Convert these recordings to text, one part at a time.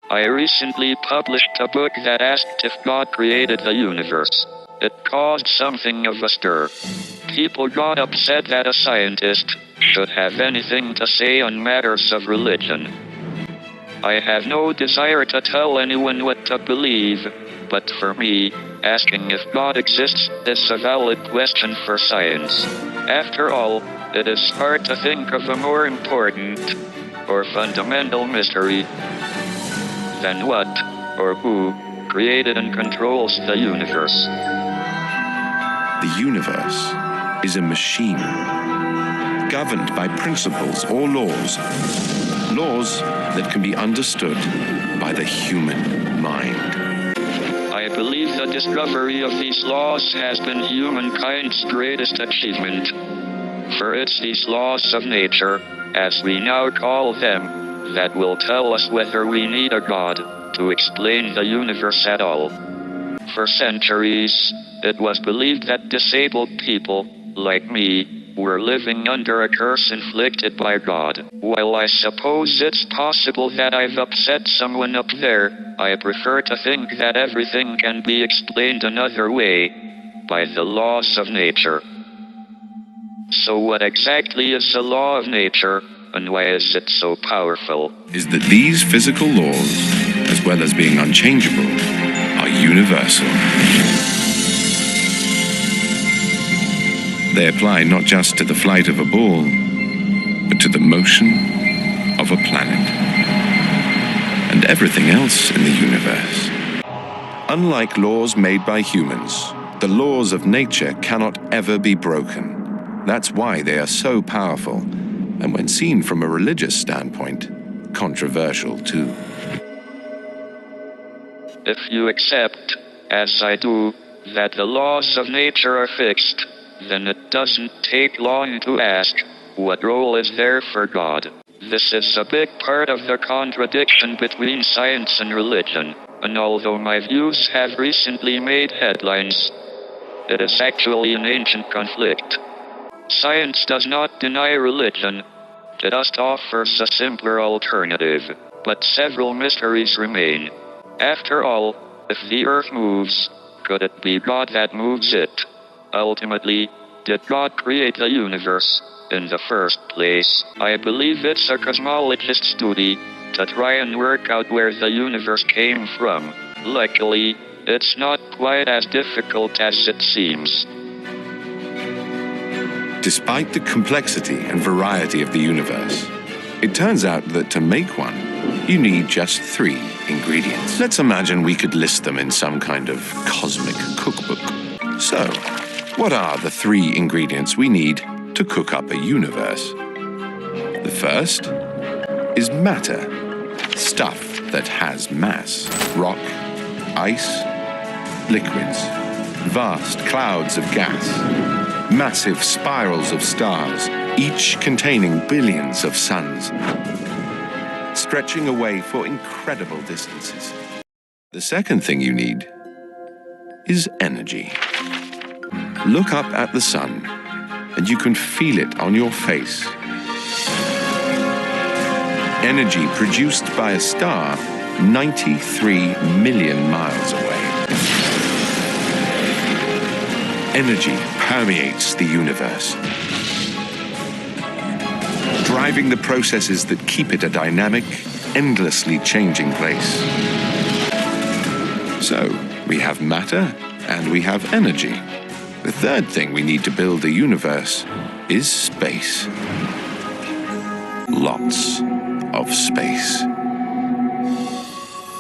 I recently published a book that asked if God created the universe. It caused something of a stir. People got upset that a scientist should have anything to say on matters of religion. I have no desire to tell anyone what to believe, but for me, asking if God exists is a valid question for science. After all, it is hard to think of a more important or fundamental mystery than what or who created and controls the universe. The universe is a machine, governed by principles or laws that can be understood by the human mind. I believe the discovery of these laws has been humankind's greatest achievement. For it's these laws of nature, as we now call them, that will tell us whether we need a God to explain the universe at all. For centuries, it was believed that disabled people, like me, were living under a curse inflicted by God. While I suppose it's possible that I've upset someone up there, I prefer to think that everything can be explained another way, by the laws of nature. So what exactly is the law of nature, and why is it so powerful? Is that these physical laws, as well as being unchangeable, are universal. They apply not just to the flight of a ball, but to the motion of a planet and everything else in the universe. Unlike laws made by humans, the laws of nature cannot ever be broken. That's why they are so powerful, and when seen from a religious standpoint, controversial too. If you accept, as I do, that the laws of nature are fixed, then it doesn't take long to ask, what role is there for God? This is a big part of the contradiction between science and religion, and although my views have recently made headlines, it is actually an ancient conflict. Science does not deny religion, it just offers a simpler alternative, but several mysteries remain. After all, if the earth moves, could it be God that moves it? Ultimately, did God create the universe in the first place? I believe it's a cosmologist's duty to try and work out where the universe came from. Luckily, it's not quite as difficult as it seems. Despite the complexity and variety of the universe, it turns out that to make one, you need just 3 ingredients. Let's imagine we could list them in some kind of cosmic cookbook. So, what are the 3 ingredients we need to cook up a universe? The first is matter, stuff that has mass. Rock, ice, liquids, vast clouds of gas, massive spirals of stars, each containing billions of suns, stretching away for incredible distances. The second thing you need is energy. Look up at the sun, and you can feel it on your face. Energy produced by a star 93 million miles away. Energy permeates the universe, driving the processes that keep it a dynamic, endlessly changing place. So, we have matter and we have energy. The third thing we need to build a universe is space. Lots of space.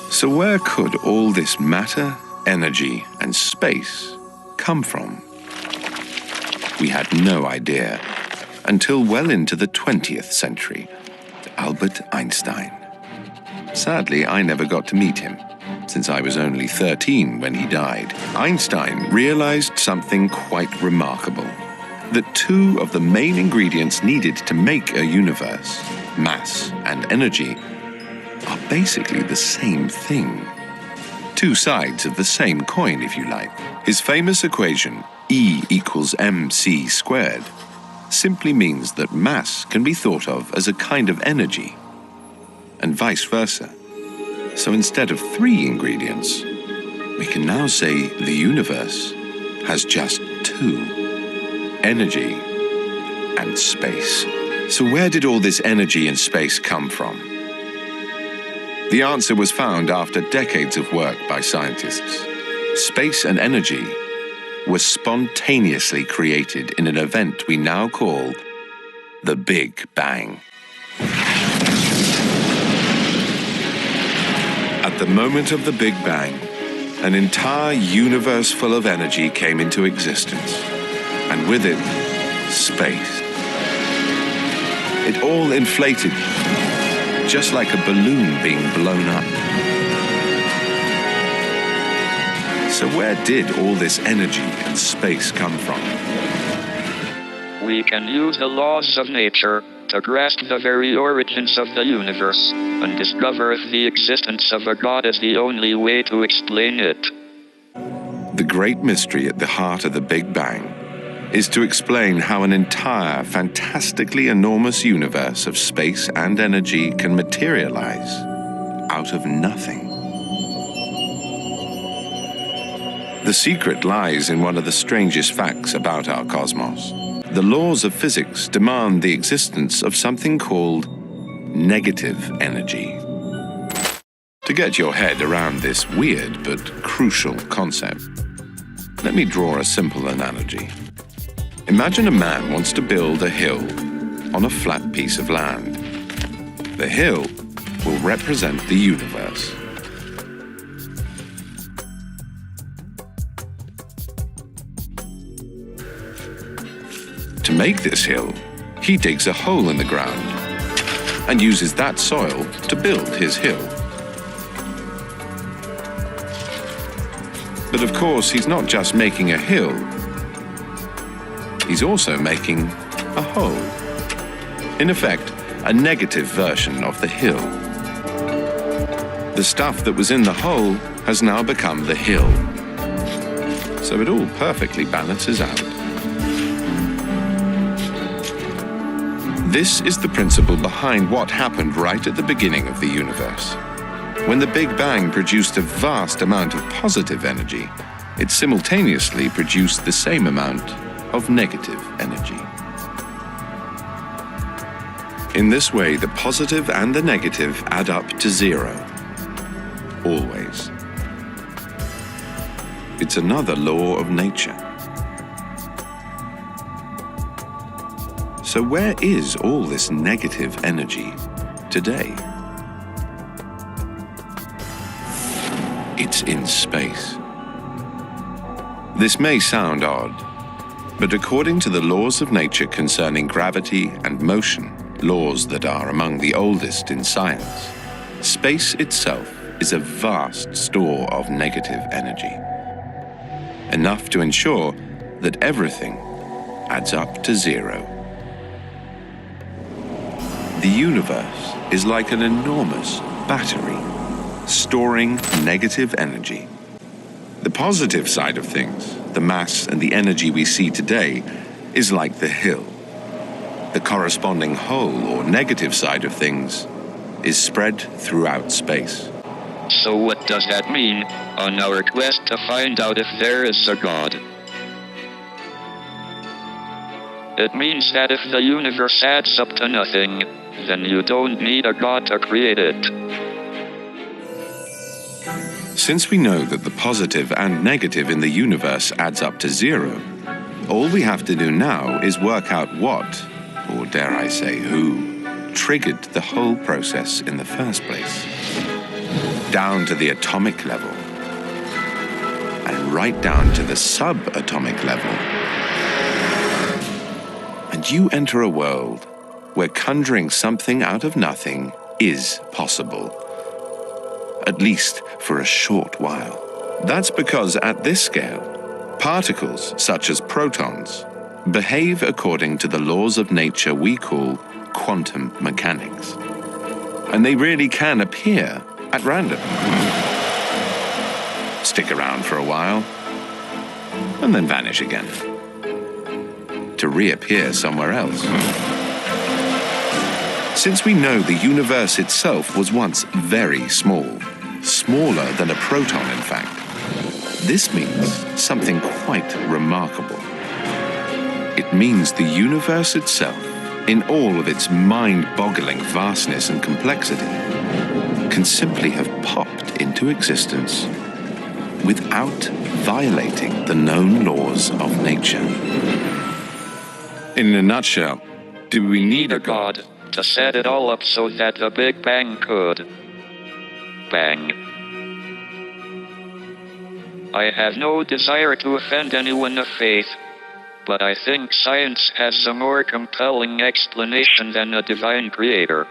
So where could all this matter, energy, and space come from? We had no idea until well into the 20th century. Albert Einstein. Sadly, I never got to meet him, since I was only 13 when he died. Einstein realized something quite remarkable, that 2 of the main ingredients needed to make a universe, mass and energy, are basically the same thing. 2 sides of the same coin, if you like. His famous equation, E equals mc squared, simply means that mass can be thought of as a kind of energy, and vice versa. So instead of 3 ingredients, we can now say the universe has just 2: energy and space. So where did all this energy and space come from? The answer was found after decades of work by scientists. Space and energy were spontaneously created in an event we now call the Big Bang. At the moment of the Big Bang, an entire universe full of energy came into existence, and with it, space. It all inflated, just like a balloon being blown up. So where did all this energy and space come from? We can use the laws of nature to grasp the very origins of the universe and discover if the existence of a God is the only way to explain it. The great mystery at the heart of the Big Bang is to explain how an entire, fantastically enormous universe of space and energy can materialize out of nothing. The secret lies in one of the strangest facts about our cosmos. The laws of physics demand the existence of something called negative energy. To get your head around this weird but crucial concept, let me draw a simple analogy. Imagine a man wants to build a hill on a flat piece of land. The hill will represent the universe. To make this hill, he digs a hole in the ground and uses that soil to build his hill. But of course, he's not just making a hill, he's also making a hole. In effect, a negative version of the hill. The stuff that was in the hole has now become the hill. So it all perfectly balances out. This is the principle behind what happened right at the beginning of the universe. When the Big Bang produced a vast amount of positive energy, it simultaneously produced the same amount of negative energy. In this way, the positive and the negative add up to 0. Always. It's another law of nature. So where is all this negative energy today? It's in space. This may sound odd, but according to the laws of nature concerning gravity and motion, laws that are among the oldest in science, space itself is a vast store of negative energy, enough to ensure that everything adds up to 0. The universe is like an enormous battery, storing negative energy. The positive side of things, the mass and the energy we see today, is like the hill. The corresponding hole or negative side of things is spread throughout space. So what does that mean on our quest to find out if there is a God? It means that if the universe adds up to nothing, then you don't need a God to create it. Since we know that the positive and negative in the universe adds up to 0, all we have to do now is work out what, or dare I say who, triggered the whole process in the first place. Down to the atomic level, and right down to the subatomic level. And you enter a world where conjuring something out of nothing is possible, at least for a short while. That's because at this scale, particles such as protons behave according to the laws of nature we call quantum mechanics. And they really can appear at random. Stick around for a while, and then vanish again, to reappear somewhere else. Since we know the universe itself was once very small, smaller than a proton, in fact. This means something quite remarkable. It means the universe itself, in all of its mind-boggling vastness and complexity, can simply have popped into existence without violating the known laws of nature. In a nutshell, do we need a God to set it all up so that the Big Bang could bang? I have no desire to offend anyone of faith, but I think science has a more compelling explanation than a divine creator.